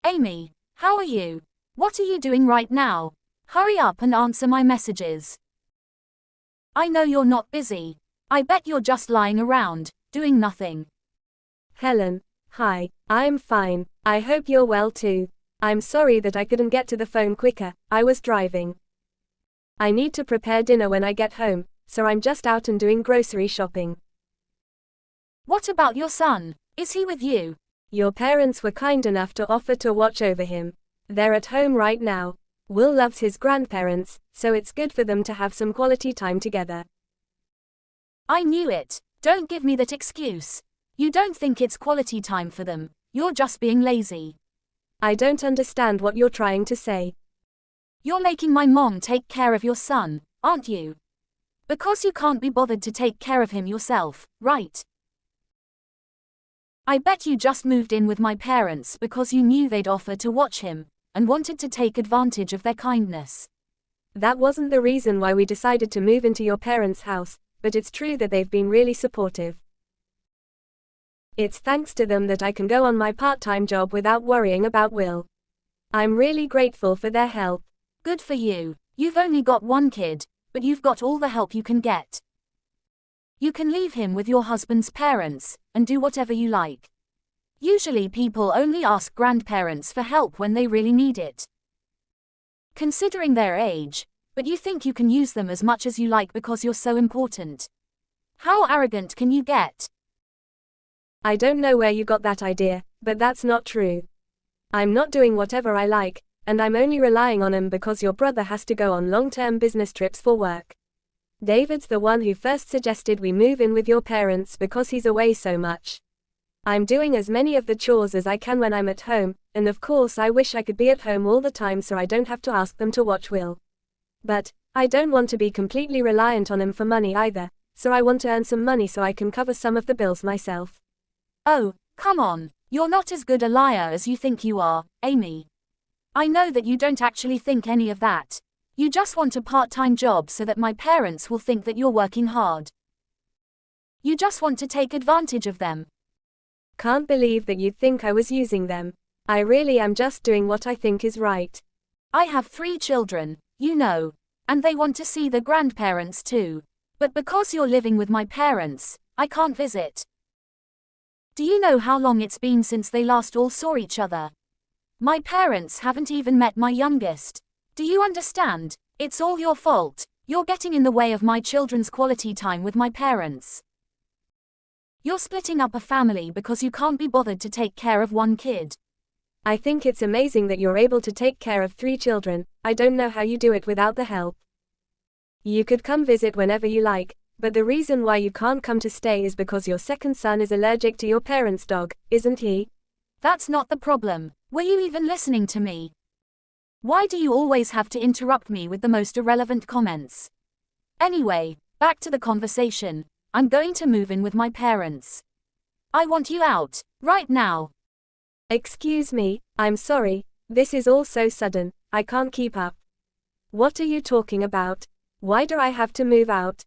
Amy, how are you? What are you doing right now? Hurry up and answer my messages. I know you're not busy. I bet you're just lying around, doing nothing. Helen, hi, I'm fine. I hope you're well too. I'm sorry that I couldn't get to the phone quicker, I was driving. I need to prepare dinner when I get home, so I'm just out and doing grocery shopping. What about your son? Is he with you? Your parents were kind enough to offer to watch over him. They're at home right now. Will loves his grandparents, so it's good for them to have some quality time together. I knew it. Don't give me that excuse. You don't think it's quality time for them. You're just being lazy. I don't understand what you're trying to say. You're making my mom take care of your son, aren't you? Because you can't be bothered to take care of him yourself, right? I bet you just moved in with my parents because you knew they'd offer to watch him, and wanted to take advantage of their kindness. That wasn't the reason why we decided to move into your parents' house, but it's true that they've been really supportive. It's thanks to them that I can go on my part-time job without worrying about Will. I'm really grateful for their help. Good for you. You've only got one kid, but you've got all the help you can get. You can leave him with your husband's parents, and do whatever you like. Usually people only ask grandparents for help when they really need it. Considering their age, but you think you can use them as much as you like because you're so important. How arrogant can you get? I don't know where you got that idea, but that's not true. I'm not doing whatever I like, and I'm only relying on him because your brother has to go on long-term business trips for work. David's the one who first suggested we move in with your parents because he's away so much. I'm doing as many of the chores as I can when I'm at home, and of course I wish I could be at home all the time so I don't have to ask them to watch Will. But I don't want to be completely reliant on him for money either, so I want to earn some money so I can cover some of the bills myself. Oh, come on, you're not as good a liar as you think you are, Amy. I know that you don't actually think any of that. You just want a part-time job so that my parents will think that you're working hard. You just want to take advantage of them. Can't believe that you'd think I was using them. I really am just doing what I think is right. I have 3 children, you know, and they want to see the grandparents too. But because you're living with my parents, I can't visit. Do you know how long it's been since they last all saw each other? My parents haven't even met my youngest. Do you understand? It's all your fault. You're getting in the way of my children's quality time with my parents. You're splitting up a family because you can't be bothered to take care of one kid. I think it's amazing that you're able to take care of 3 children. I don't know how you do it without the help. You could come visit whenever you like, but the reason why you can't come to stay is because your second son is allergic to your parents' dog, isn't he? That's not the problem. Were you even listening to me? Why do you always have to interrupt me with the most irrelevant comments? Anyway, back to the conversation. I'm going to move in with my parents. I want you out, right now. Excuse me, I'm sorry, this is all so sudden, I can't keep up. What are you talking about? Why do I have to move out?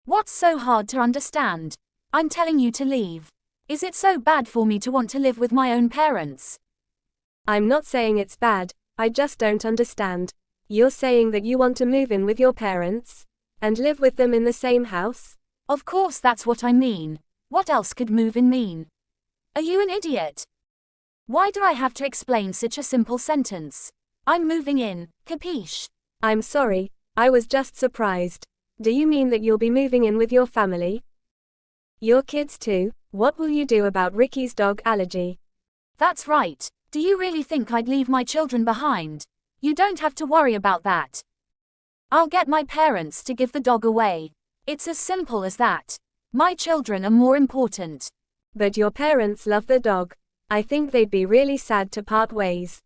What's so hard to understand? I'm telling you to leave. Is it so bad for me to want to live with my own parents? I'm not saying it's bad, I just don't understand. You're saying that you want to move in with your parents? And live with them in the same house? Of course that's what I mean. What else could move in mean? Are you an idiot? Why do I have to explain such a simple sentence? I'm moving in, capiche? I'm sorry, I was just surprised. Do you mean that you'll be moving in with your family? Your kids too? What will you do about Ricky's dog allergy? That's right. Do you really think I'd leave my children behind? You don't have to worry about that. I'll get my parents to give the dog away. It's as simple as that. My children are more important. But your parents love the dog. I think they'd be really sad to part ways.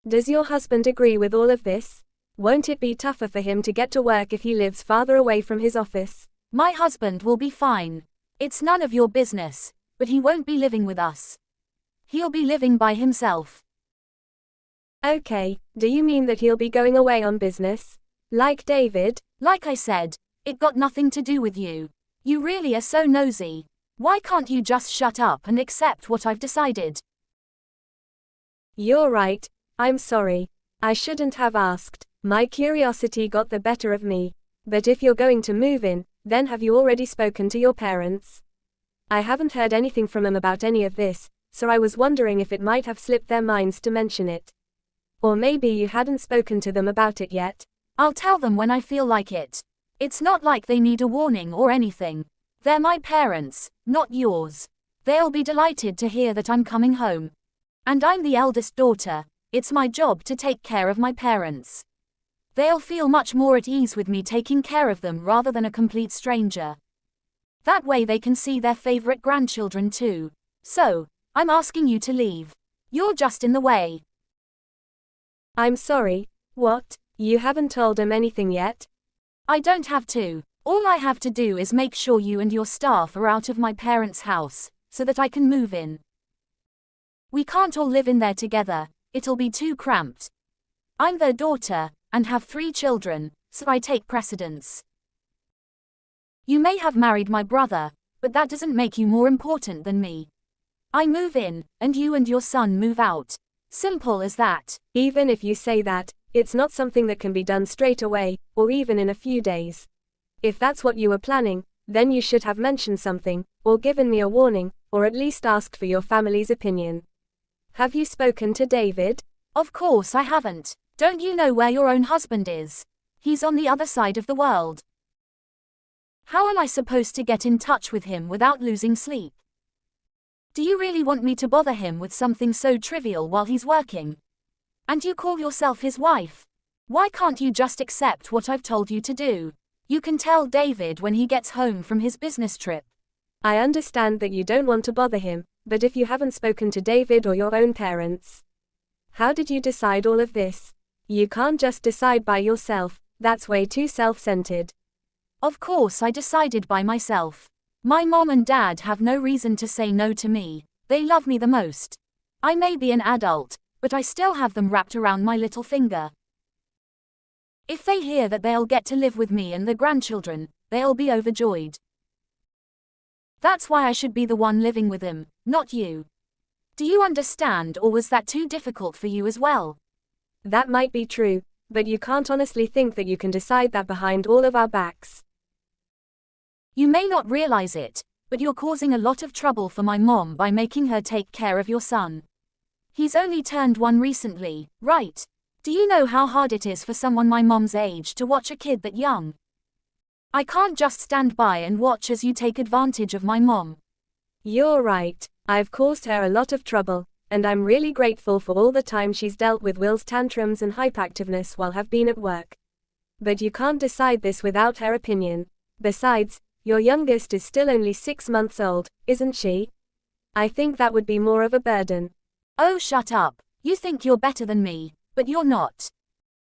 Does your husband agree with all of this? Won't it be tougher for him to get to work if he lives farther away from his office? My husband will be fine. It's none of your business, but he won't be living with us. He'll be living by himself. Okay, do you mean that he'll be going away on business? Like David? Like I said, it got nothing to do with you. You really are so nosy. Why can't you just shut up and accept what I've decided? You're right, I'm sorry. I shouldn't have asked. My curiosity got the better of me. But if you're going to move in, then have you already spoken to your parents? I haven't heard anything from them about any of this, so I was wondering if it might have slipped their minds to mention it. Or maybe you hadn't spoken to them about it yet. I'll tell them when I feel like it. It's not like they need a warning or anything. They're my parents, not yours. They'll be delighted to hear that I'm coming home. And I'm the eldest daughter. It's my job to take care of my parents. They'll feel much more at ease with me taking care of them rather than a complete stranger. That way they can see their favorite grandchildren too. So, I'm asking you to leave. You're just in the way. I'm sorry, what? You haven't told them anything yet? I don't have to. All I have to do is make sure you and your staff are out of my parents' house, so that I can move in. We can't all live in there together, it'll be too cramped. I'm their daughter, and have 3 children, so I take precedence. You may have married my brother, but that doesn't make you more important than me. I move in, and you and your son move out. Simple as that. Even if you say that, it's not something that can be done straight away, or even in a few days. If that's what you were planning, then you should have mentioned something, or given me a warning, or at least asked for your family's opinion. Have you spoken to David? Of course I haven't. Don't you know where your own husband is? He's on the other side of the world. How am I supposed to get in touch with him without losing sleep? Do you really want me to bother him with something so trivial while he's working? And you call yourself his wife? Why can't you just accept what I've told you to do? You can tell David when he gets home from his business trip. I understand that you don't want to bother him, but if you haven't spoken to David or your own parents, how did you decide all of this? You can't just decide by yourself, that's way too self-centered. Of course I decided by myself. My mom and dad have no reason to say no to me, they love me the most. I may be an adult, but I still have them wrapped around my little finger. If they hear that they'll get to live with me and the grandchildren, they'll be overjoyed. That's why I should be the one living with them, not you. Do you understand, or was that too difficult for you as well? That might be true, but you can't honestly think that you can decide that behind all of our backs. You may not realize it, but you're causing a lot of trouble for my mom by making her take care of your son. He's only turned 1 recently, right? Do you know how hard it is for someone my mom's age to watch a kid that young? I can't just stand by and watch as you take advantage of my mom. You're right, I've caused her a lot of trouble, and I'm really grateful for all the time she's dealt with Will's tantrums and hyperactiveness while I've been at work. But you can't decide this without her opinion. Besides, your youngest is still only 6 months old, isn't she? I think that would be more of a burden. Oh, shut up. You think you're better than me, but you're not.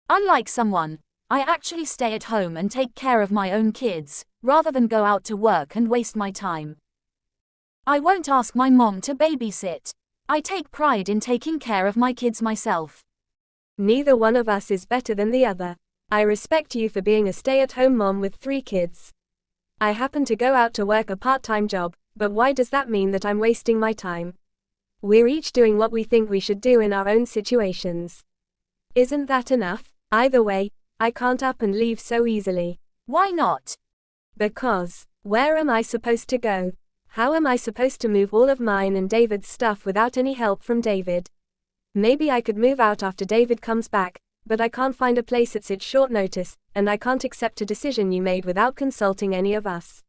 Unlike someone, I actually stay at home and take care of my own kids, rather than go out to work and waste my time. I won't ask my mom to babysit. I take pride in taking care of my kids myself. Neither one of us is better than the other. I respect you for being a stay-at-home mom with 3 kids. I happen to go out to work a part-time job, but why does that mean that I'm wasting my time? We're each doing what we think we should do in our own situations. Isn't that enough? Either way, I can't up and leave so easily. Why not? Because, where am I supposed to go? How am I supposed to move all of mine and David's stuff without any help from David? Maybe I could move out after David comes back, but I can't find a place at such short notice, and I can't accept a decision you made without consulting any of us.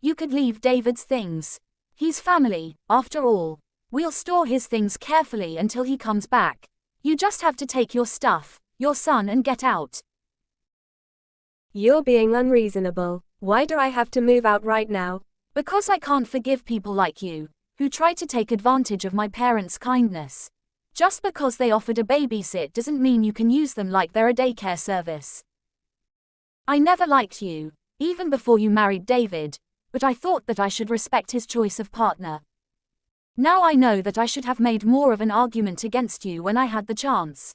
You could leave David's things. He's family, after all. We'll store his things carefully until he comes back. You just have to take your stuff, your son, and get out. You're being unreasonable. Why do I have to move out right now? Because I can't forgive people like you, who try to take advantage of my parents' kindness. Just because they offered a babysit doesn't mean you can use them like they're a daycare service. I never liked you, even before you married David, but I thought that I should respect his choice of partner. Now I know that I should have made more of an argument against you when I had the chance.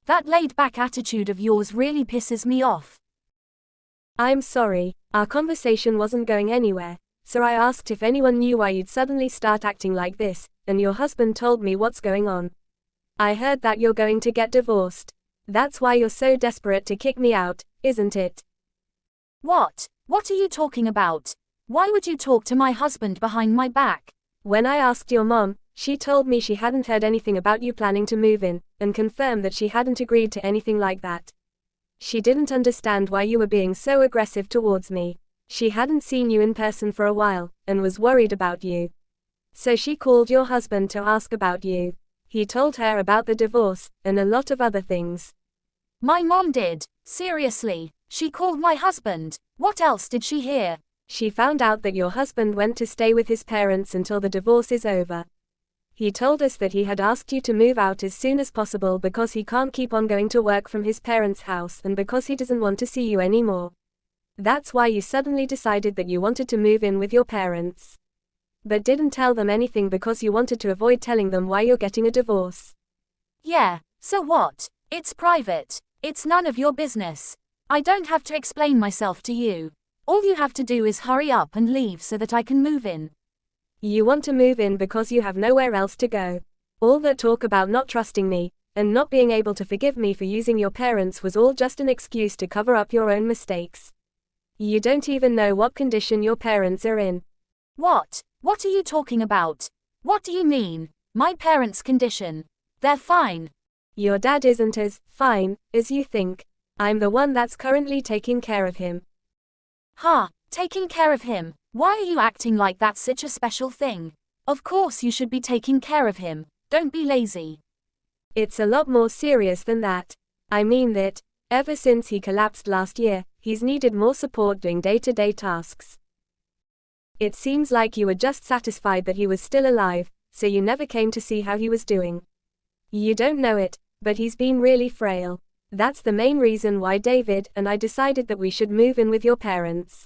That laid-back attitude of yours really pisses me off. I'm sorry, our conversation wasn't going anywhere, so I asked if anyone knew why you'd suddenly start acting like this, and your husband told me what's going on. I heard that you're going to get divorced. That's why you're so desperate to kick me out, isn't it? What? What are you talking about? Why would you talk to my husband behind my back? When I asked your mom, she told me she hadn't heard anything about you planning to move in, and confirmed that she hadn't agreed to anything like that. She didn't understand why you were being so aggressive towards me. She hadn't seen you in person for a while, and was worried about you. So she called your husband to ask about you. He told her about the divorce, and a lot of other things. My mom did. Seriously, she called my husband. What else did she hear? She found out that your husband went to stay with his parents until the divorce is over. He told us that he had asked you to move out as soon as possible because he can't keep on going to work from his parents' house and because he doesn't want to see you anymore. That's why you suddenly decided that you wanted to move in with your parents. But didn't tell them anything because you wanted to avoid telling them why you're getting a divorce. Yeah, so what? It's private. It's none of your business. I don't have to explain myself to you. All you have to do is hurry up and leave so that I can move in. You want to move in because you have nowhere else to go. All that talk about not trusting me, and not being able to forgive me for using your parents was all just an excuse to cover up your own mistakes. You don't even know what condition your parents are in. What? What are you talking about? What do you mean? My parents' condition? They're fine. Your dad isn't as fine as you think. I'm the one that's currently taking care of him. Huh, taking care of him? Why are you acting like that's such a special thing? Of course you should be taking care of him. Don't be lazy. It's a lot more serious than that. I mean that, ever since he collapsed last year, he's needed more support doing day-to-day tasks. It seems like you were just satisfied that he was still alive, so you never came to see how he was doing. You don't know it, but he's been really frail. That's the main reason why David and I decided that we should move in with your parents.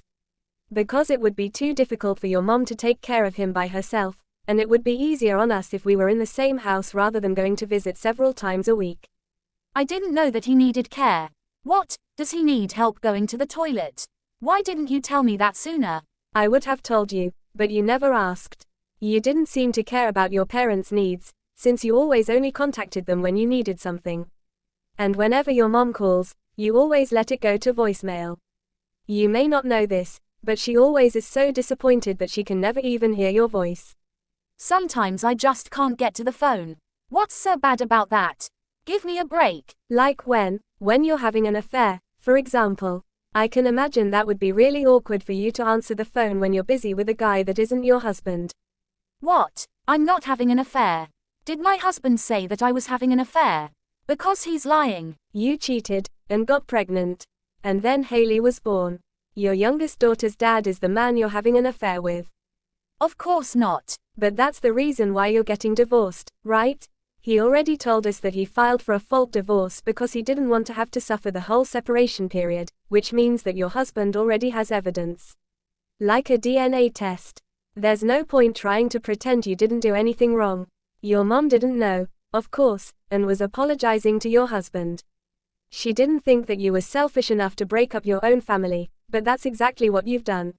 Because it would be too difficult for your mom to take care of him by herself, and it would be easier on us if we were in the same house rather than going to visit several times a week. I didn't know that he needed care. What, does he need help going to the toilet? Why didn't you tell me that sooner? I would have told you, but you never asked. You didn't seem to care about your parents' needs, since you always only contacted them when you needed something. And whenever your mom calls, you always let it go to voicemail. You may not know this, but she always is so disappointed that she can never even hear your voice. Sometimes I just can't get to the phone. What's so bad about that? Give me a break. Like when you're having an affair, for example. I can imagine that would be really awkward for you to answer the phone when you're busy with a guy that isn't your husband. What? I'm not having an affair. Did my husband say that I was having an affair? Because he's lying. You cheated, and got pregnant. And then Haley was born. Your youngest daughter's dad is the man you're having an affair with. Of course not. But that's the reason why you're getting divorced, right? He already told us that he filed for a fault divorce because he didn't want to have to suffer the whole separation period, which means that your husband already has evidence. Like a DNA test. There's no point trying to pretend you didn't do anything wrong. Your mom didn't know, of course, and was apologizing to your husband. She didn't think that you were selfish enough to break up your own family, but that's exactly what you've done.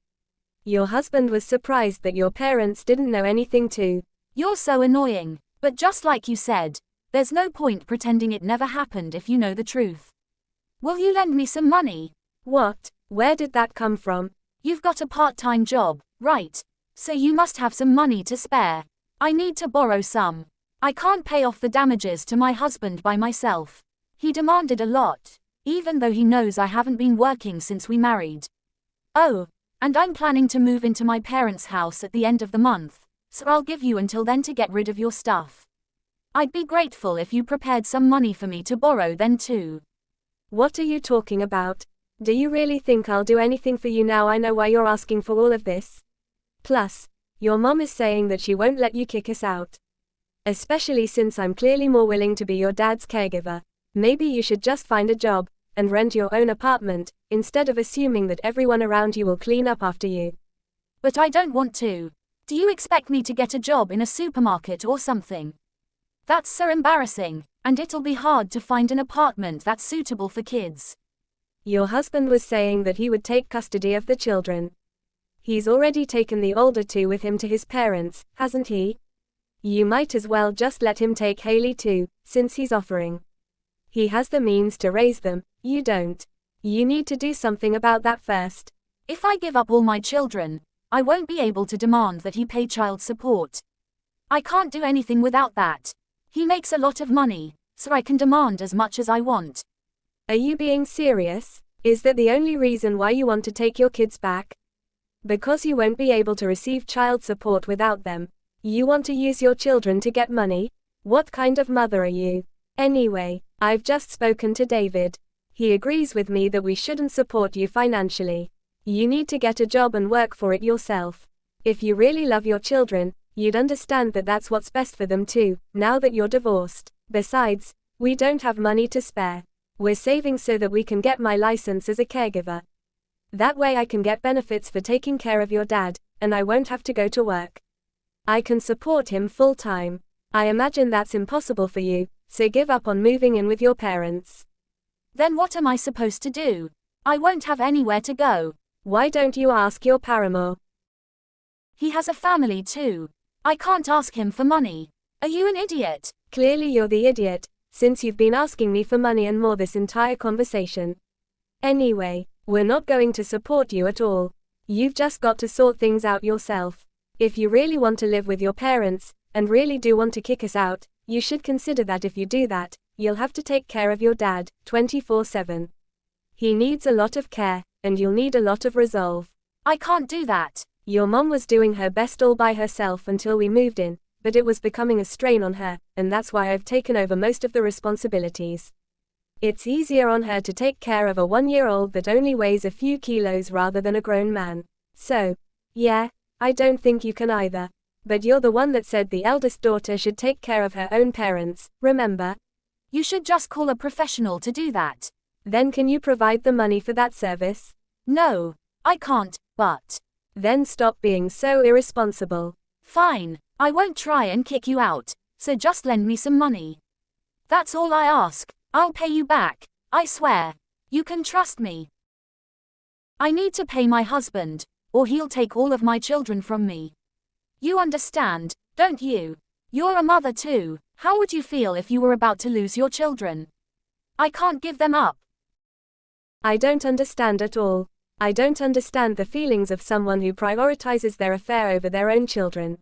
Your husband was surprised that your parents didn't know anything too. You're so annoying. But just like you said, there's no point pretending it never happened if you know the truth. Will you lend me some money? What? Where did that come from? You've got a part-time job, right? So you must have some money to spare. I need to borrow some. I can't pay off the damages to my husband by myself. He demanded a lot, even though he knows I haven't been working since we married. Oh, and I'm planning to move into my parents' house at the end of the month. So I'll give you until then to get rid of your stuff. I'd be grateful if you prepared some money for me to borrow then too. What are you talking about? Do you really think I'll do anything for you now I know why you're asking for all of this? Plus, your mom is saying that she won't let you kick us out. Especially since I'm clearly more willing to be your dad's caregiver. Maybe you should just find a job, and rent your own apartment, instead of assuming that everyone around you will clean up after you. But I don't want to. Do you expect me to get a job in a supermarket or something? That's so embarrassing, and it'll be hard to find an apartment that's suitable for kids. Your husband was saying that he would take custody of the children. He's already taken the older two with him to his parents, hasn't he? You might as well just let him take Haley too, since he's offering. He has the means to raise them, you don't. You need to do something about that first. If I give up all my children, I won't be able to demand that he pay child support. I can't do anything without that. He makes a lot of money, so I can demand as much as I want. Are you being serious? Is that the only reason why you want to take your kids back? Because you won't be able to receive child support without them. You want to use your children to get money? What kind of mother are you? Anyway, I've just spoken to David. He agrees with me that we shouldn't support you financially. You need to get a job and work for it yourself. If you really love your children, you'd understand that that's what's best for them too, now that you're divorced. Besides, we don't have money to spare. We're saving so that we can get my license as a caregiver. That way I can get benefits for taking care of your dad, and I won't have to go to work. I can support him full time. I imagine that's impossible for you, so give up on moving in with your parents. Then what am I supposed to do? I won't have anywhere to go. Why don't you ask your paramour? He has a family too. I can't ask him for money. Are you an idiot? Clearly you're the idiot, since you've been asking me for money and more this entire conversation. Anyway, we're not going to support you at all. You've just got to sort things out yourself. If you really want to live with your parents, and really do want to kick us out, you should consider that if you do that, you'll have to take care of your dad, 24/7. He needs a lot of care, and you'll need a lot of resolve. I can't do that. Your mom was doing her best all by herself until we moved in, but it was becoming a strain on her, and that's why I've taken over most of the responsibilities. It's easier on her to take care of a 1-year-old that only weighs a few kilos rather than a grown man. So, yeah, I don't think you can either. But you're the one that said the eldest daughter should take care of her own parents, remember? You should just call a professional to do that. Then can you provide the money for that service? No, I can't, but. Then stop being so irresponsible. Fine, I won't try and kick you out, so just lend me some money. That's all I ask. I'll pay you back, I swear. You can trust me. I need to pay my husband, or he'll take all of my children from me. You understand, don't you? You're a mother too. How would you feel if you were about to lose your children? I can't give them up. I don't understand at all. I don't understand the feelings of someone who prioritizes their affair over their own children.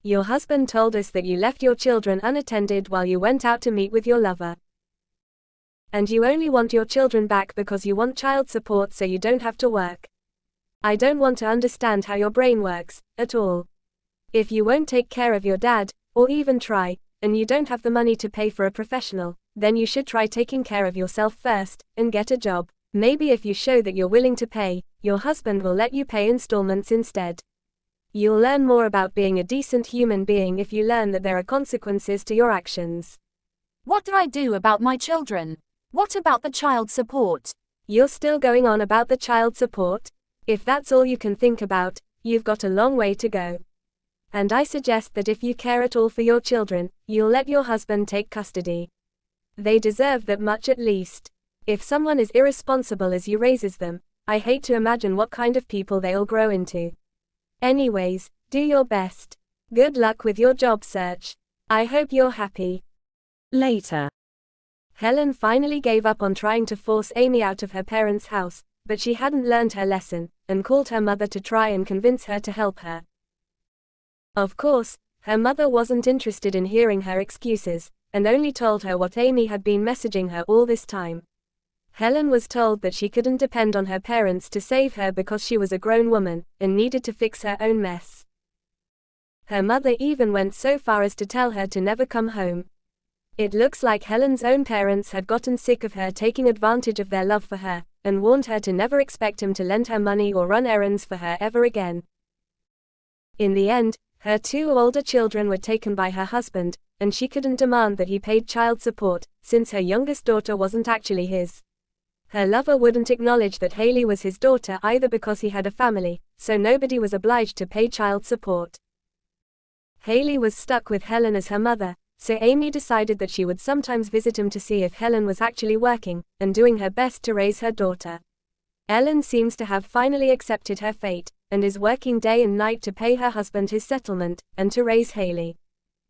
Your husband told us that you left your children unattended while you went out to meet with your lover. And you only want your children back because you want child support so you don't have to work. I don't want to understand how your brain works, at all. If you won't take care of your dad, or even try, and you don't have the money to pay for a professional, then you should try taking care of yourself first, and get a job. Maybe if you show that you're willing to pay, your husband will let you pay installments instead. You'll learn more about being a decent human being if you learn that there are consequences to your actions. What do I do about my children? What about the child support? You're still going on about the child support? If that's all you can think about, you've got a long way to go. And I suggest that if you care at all for your children, you'll let your husband take custody. They deserve that much at least. If someone is irresponsible as you raises them, I hate to imagine what kind of people they'll grow into. Anyways, do your best. Good luck with your job search. I hope you're happy. Later. Helen finally gave up on trying to force Amy out of her parents' house, but she hadn't learned her lesson, and called her mother to try and convince her to help her. Of course, her mother wasn't interested in hearing her excuses, and only told her what Amy had been messaging her all this time. Helen was told that she couldn't depend on her parents to save her because she was a grown woman, and needed to fix her own mess. Her mother even went so far as to tell her to never come home. It looks like Helen's own parents had gotten sick of her taking advantage of their love for her, and warned her to never expect him to lend her money or run errands for her ever again. In the end, her 2 older children were taken by her husband, and she couldn't demand that he paid child support, since her youngest daughter wasn't actually his. Her lover wouldn't acknowledge that Haley was his daughter either because he had a family, so nobody was obliged to pay child support. Haley was stuck with Helen as her mother, so Amy decided that she would sometimes visit him to see if Helen was actually working, and doing her best to raise her daughter. Ellen seems to have finally accepted her fate, and is working day and night to pay her husband his settlement, and to raise Haley.